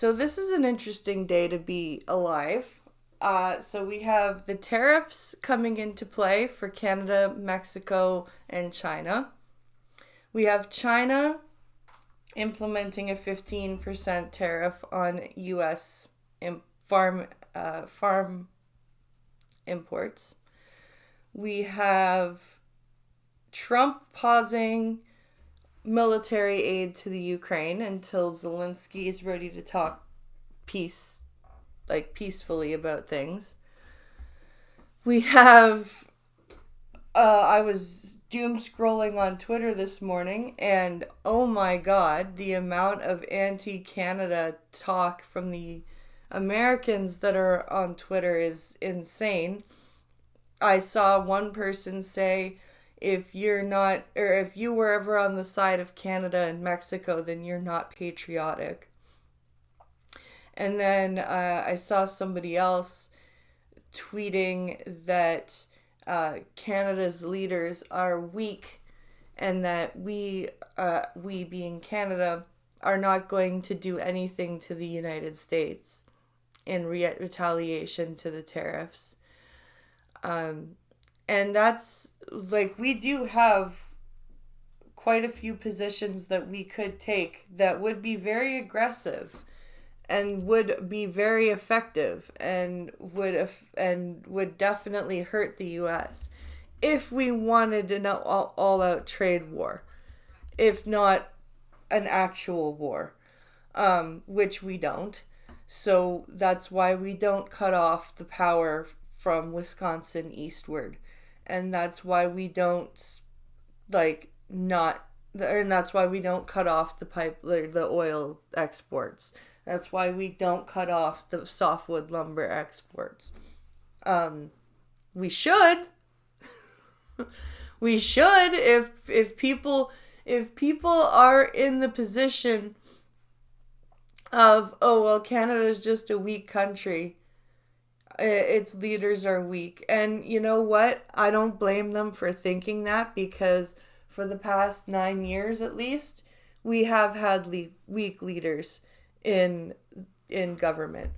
So this is an interesting day to be alive. So we have the tariffs coming into play for Canada, Mexico, and China. We have China implementing a 15% tariff on U.S. Farm imports. We have Trump pausing military aid to the Ukraine until Zelensky is ready to talk peacefully about things. We have I was doom scrolling on Twitter this morning, and oh my god, the amount of anti-Canada talk from the Americans that are on Twitter is insane. I saw one person say, if you're not, or if you were ever on the side of Canada and Mexico, then you're not patriotic. And then I saw somebody else tweeting that Canada's leaders are weak, and that we being Canada, are not going to do anything to the United States in retaliation to the tariffs. And that's like, we do have quite a few positions that we could take that would be very aggressive and would be very effective and would definitely hurt the US if we wanted an all-out trade war, if not an actual war, which we don't. So that's why we don't cut off the power from Wisconsin eastward, and that's why we don't and that's why we don't cut off the oil exports. That's why we don't cut off the softwood lumber exports. We should. We should, if people are in the position of, oh well, Canada is just a weak country. Its leaders are weak. And you know what? I don't blame them for thinking that, because for the past 9 years at least, we have had weak leaders in government.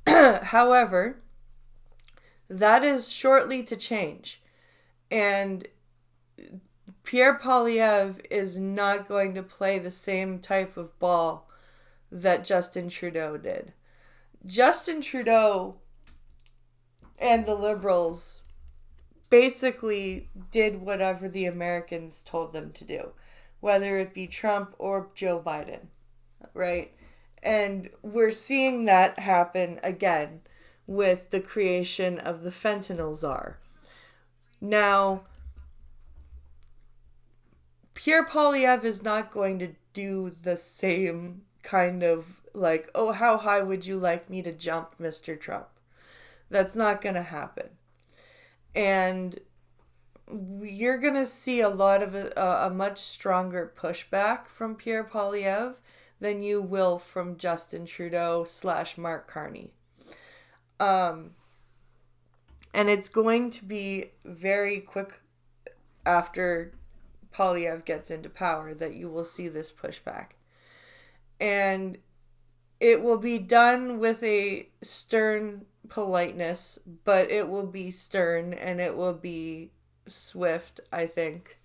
However, that is shortly to change. And Pierre Poilievre is not going to play the same type of ball that Justin Trudeau did. Justin Trudeau and the Liberals basically did whatever the Americans told them to do, whether it be Trump or Joe Biden, right? And we're seeing that happen again with the creation of the fentanyl czar. Now, Pierre Poilievre is not going to do the same kind of like, oh, how high would you like me to jump, Mr. Trump? That's not going to happen. And you're going to see a lot of a much stronger pushback from Pierre Poilievre than you will from Justin Trudeau / Mark Carney. And it's going to be very quick after Poilievre gets into power that you will see this pushback. And it will be done with a stern politeness, but it will be stern and it will be swift, I think.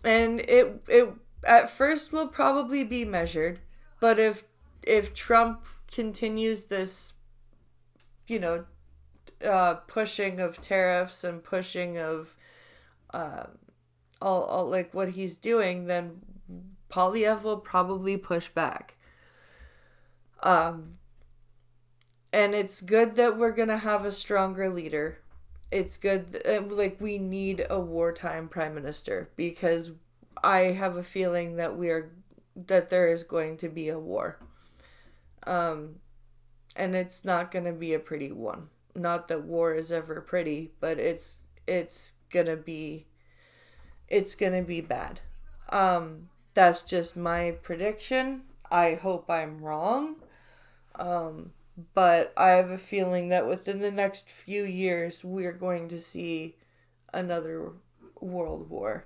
And it at first will probably be measured, but if Trump continues this, pushing of tariffs and pushing of all like what he's doing, then Poilievre will probably push back. And it's good that we're gonna have a stronger leader. It's good, we need a wartime prime minister, because I have a feeling that there is going to be a war. And it's not gonna be a pretty one. Not that war is ever pretty, but it's gonna be bad. That's just my prediction. I hope I'm wrong. But I have a feeling that within the next few years, we're going to see another world war.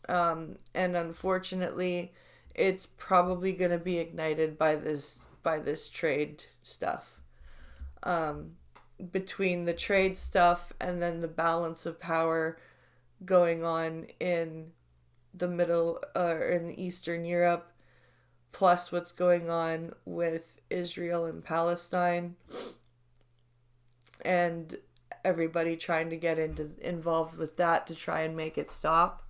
And unfortunately, it's probably going to be ignited by this trade stuff. Between the trade stuff and then the balance of power going on in the middle in Eastern Europe, plus what's going on with Israel and Palestine, and everybody trying to get involved with that to try and make it stop.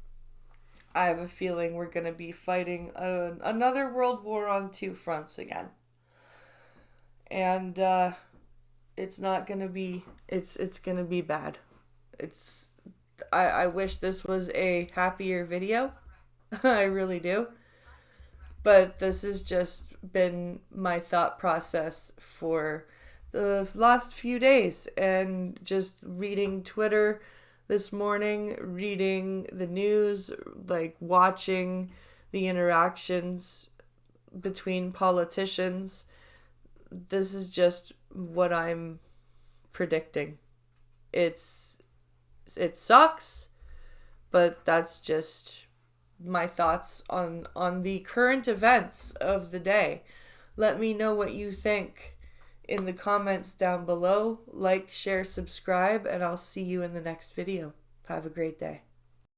I have a feeling we're going to be fighting another world war on two fronts again. And it's not going to be, it's going to be bad. I wish this was a happier video. I really do. But this has just been my thought process for the last few days, and just reading Twitter this morning, reading the news, like watching the interactions between politicians. This is just what I'm predicting. It sucks, but that's just my thoughts on the current events of the day. Let me know what you think in the comments down below. Like, share, subscribe, and I'll see you in the next video. Have a great day.